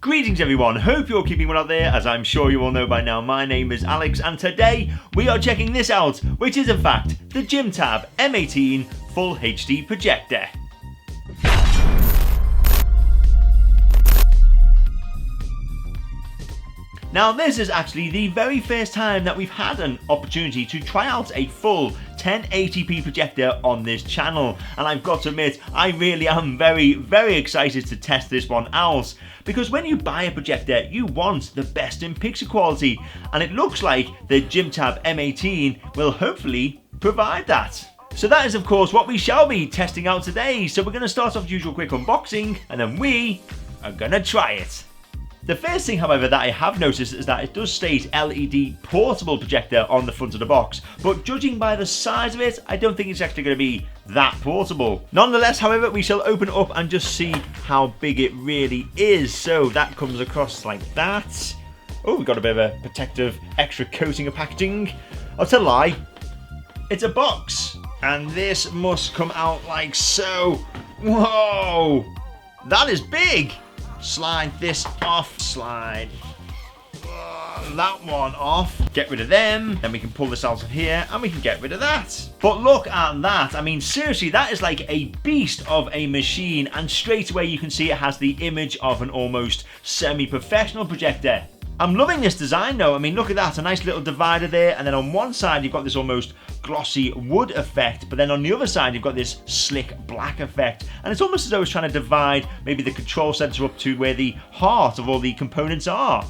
Greetings everyone, hope you're keeping well out there. As I'm sure you all know by now, my name is Alex and today we are checking this out, which is in fact the JIMTAB M18 Full HD projector. Now this is actually the very first time that we've had an opportunity to try out a full 1080p projector on this channel, and I've got to admit I really am very excited to test this one out, because when you buy a projector you want the best in picture quality, and it looks like the JIMTAB M18 will hopefully provide that. So that is of course what we shall be testing out today. So we're going to start off with the usual quick unboxing and then we are going to try it. The first thing, however, that I have noticed is that it does state LED portable projector on the front of the box, but judging by the size of it, I don't think it's actually going to be that portable. Nonetheless, however, we shall open it up and just see how big it really is. So that comes across like that. Oh, we've got a bit of a protective extra coating of packaging. I'll tell a lie, it's a box, and this must come out like so. Whoa, that is big. Slide this off, slide that one off, get rid of them, then we can pull this out of here and we can get rid of that. But look at that, I mean seriously, that is like a beast of a machine, and straight away you can see it has the image of an almost semi-professional projector. I'm loving this design though. I mean, look at that, a nice little divider there, and then on one side you've got this almost glossy wood effect, but then on the other side you've got this slick black effect, and it's almost as though it's trying to divide maybe the control center up to where the heart of all the components are.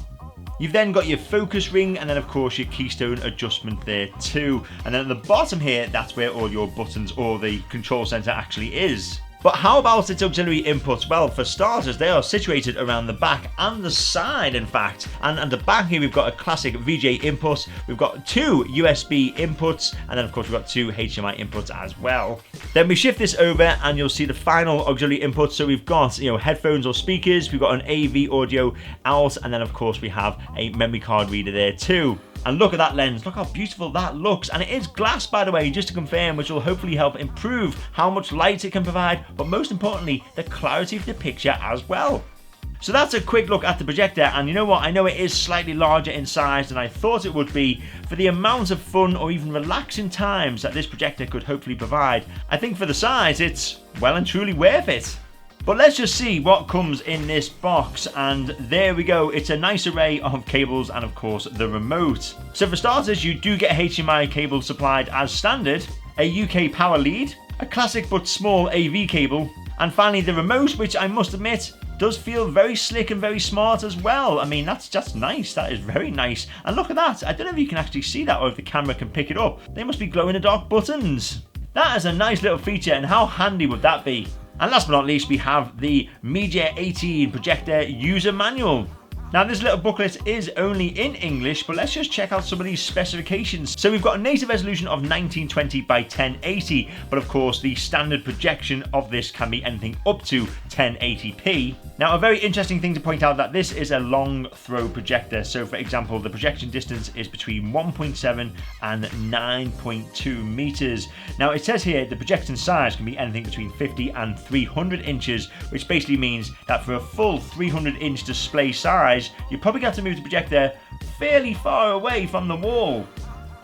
You've then got your focus ring, and then of course your keystone adjustment there too, and then at the bottom here, that's where all your buttons or the control center actually is. But how about its auxiliary inputs? Well, for starters, they are situated around the back and the side, in fact. And at the back here, we've got a classic VGA input. We've got two USB inputs, and then of course we've got two HDMI inputs as well. Then we shift this over, and you'll see the final auxiliary input. So we've got, headphones or speakers. We've got an AV audio out, and then of course we have a memory card reader there too. And look at that lens, look how beautiful that looks, and it is glass by the way, just to confirm, which will hopefully help improve how much light it can provide, but most importantly the clarity of the picture as well. So that's a quick look at the projector, and you know what, I know it is slightly larger in size than I thought it would be. For the amount of fun or even relaxing times that this projector could hopefully provide, I think for the size it's well and truly worth it. But let's just see what comes in this box, and there we go, it's a nice array of cables and of course the remote. So for starters, you do get a HDMI cable supplied as standard, a UK power lead, a classic but small AV cable, and finally the remote, which I must admit does feel very slick and very smart as well. I mean, that's just nice, that is very nice. And look at that, I don't know if you can actually see that or if the camera can pick it up. They must be glow-in-the-dark buttons. That is a nice little feature, and how handy would that be? And last but not least, we have the Media 18 projector user manual. Now this little booklet is only in English, but let's just check out some of these specifications. So we've got a native resolution of 1920 by 1080, but of course the standard projection of this can be anything up to 1080p. Now a very interesting thing to point out that this is a long throw projector. So for example, the projection distance is between 1.7 and 9.2 meters. Now it says here the projection size can be anything between 50 and 300 inches, which basically means that for a full 300-inch display size, you probably have to move the projector fairly far away from the wall.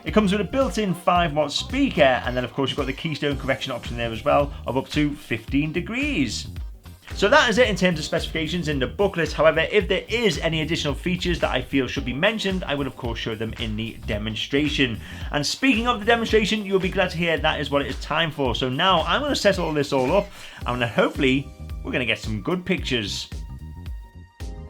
It comes with a built-in 5-watt speaker, and then of course you've got the keystone correction option there as well of up to 15 degrees. So that is it in terms of specifications in the booklet. However, if there is any additional features that I feel should be mentioned, I will of course show them in the demonstration. And speaking of the demonstration, you'll be glad to hear that is what it is time for. So now I'm going to set all this all up, and hopefully we're going to get some good pictures.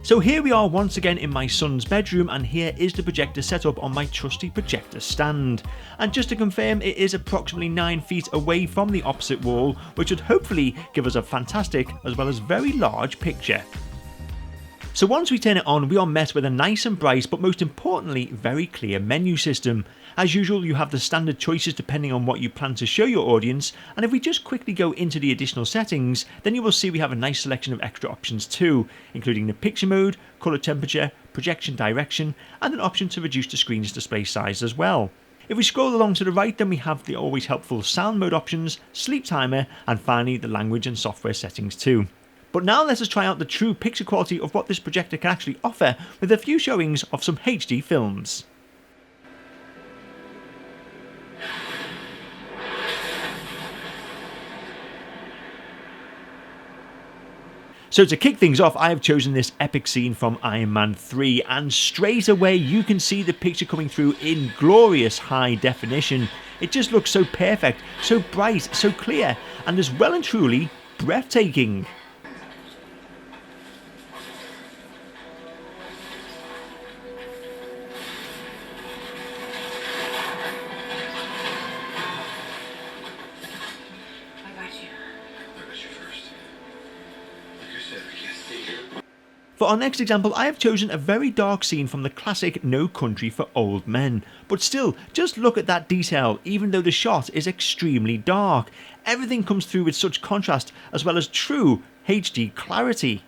So here we are once again in my son's bedroom, and here is the projector set up on my trusty projector stand. And just to confirm, it is approximately 9 feet away from the opposite wall, which would hopefully give us a fantastic as well as very large picture. So once we turn it on, we are met with a nice and bright, but most importantly, very clear menu system. As usual, you have the standard choices depending on what you plan to show your audience, and if we just quickly go into the additional settings, then you will see we have a nice selection of extra options too, including the picture mode, colour temperature, projection direction, and an option to reduce the screen's display size as well. If we scroll along to the right, then we have the always helpful sound mode options, sleep timer, and finally the language and software settings too. But now let us try out the true picture quality of what this projector can actually offer with a few showings of some HD films. So to kick things off, I have chosen this epic scene from Iron Man 3, and straight away you can see the picture coming through in glorious high definition. It just looks so perfect, so bright, so clear, and is well and truly breathtaking. For our next example, I have chosen a very dark scene from the classic No Country for Old Men. But still, just look at that detail. Even though the shot is extremely dark, everything comes through with such contrast as well as true HD clarity.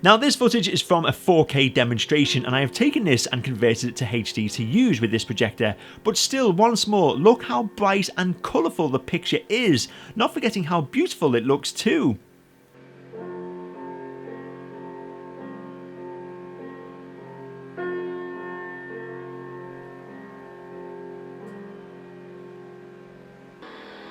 Now this footage is from a 4K demonstration, and I have taken this and converted it to HD to use with this projector, but still, once more, look how bright and colourful the picture is, not forgetting how beautiful it looks too.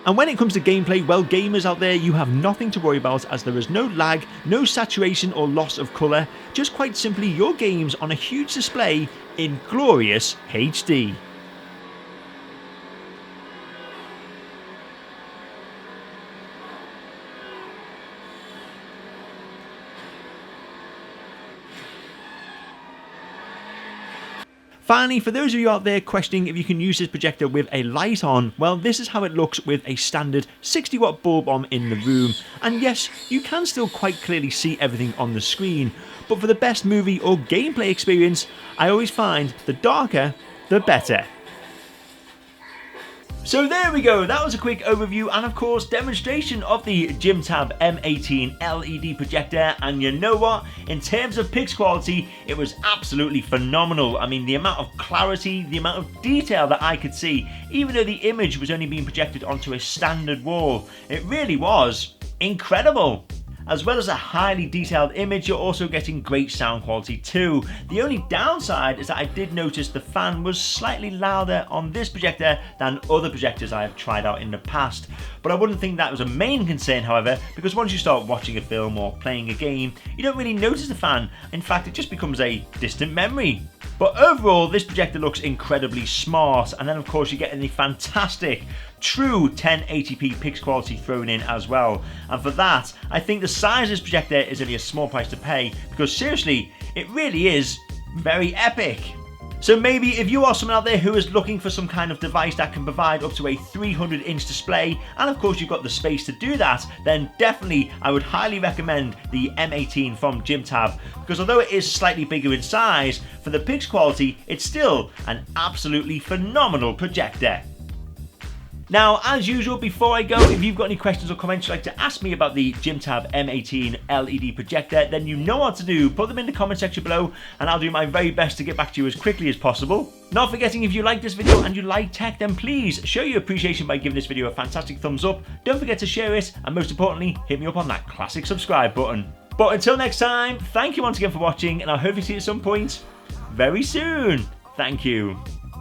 And when it comes to gameplay, well, gamers out there, you have nothing to worry about, as there is no lag, no saturation or loss of colour, just quite simply your games on a huge display in glorious HD. Finally, for those of you out there questioning if you can use this projector with a light on, well, this is how it looks with a standard 60 watt bulb on in the room. And yes, you can still quite clearly see everything on the screen, but for the best movie or gameplay experience, I always find the darker, the better. So there we go, that was a quick overview and of course demonstration of the JIMTAB M18 LED projector, and you know what, in terms of picture quality it was absolutely phenomenal. I mean, the amount of clarity, the amount of detail that I could see, even though the image was only being projected onto a standard wall, it really was incredible. As well as a highly detailed image, you're also getting great sound quality too. The only downside is that I did notice the fan was slightly louder on this projector than other projectors I have tried out in the past. But I wouldn't think that was a main concern, however, because once you start watching a film or playing a game, you don't really notice the fan. In fact, it just becomes a distant memory. But overall, this projector looks incredibly smart, and then of course you're getting the fantastic true 1080p picture quality thrown in as well. And for that, I think the size of this projector is only a small price to pay, because seriously, it really is very epic. So maybe if you are someone out there who is looking for some kind of device that can provide up to a 300-inch display, and of course you've got the space to do that, then definitely I would highly recommend the M18 from JIMTAB, because although it is slightly bigger in size, for the picture quality, it's still an absolutely phenomenal projector. Now, as usual, before I go, if you've got any questions or comments you'd like to ask me about the JIMTAB M18 LED projector, then you know what to do. Put them in the comment section below, and I'll do my very best to get back to you as quickly as possible. Not forgetting, if you like this video and you like tech, then please show your appreciation by giving this video a fantastic thumbs up. Don't forget to share it, and most importantly, hit me up on that classic subscribe button. But until next time, thank you once again for watching, and I'll hopefully see you at some point very soon. Thank you.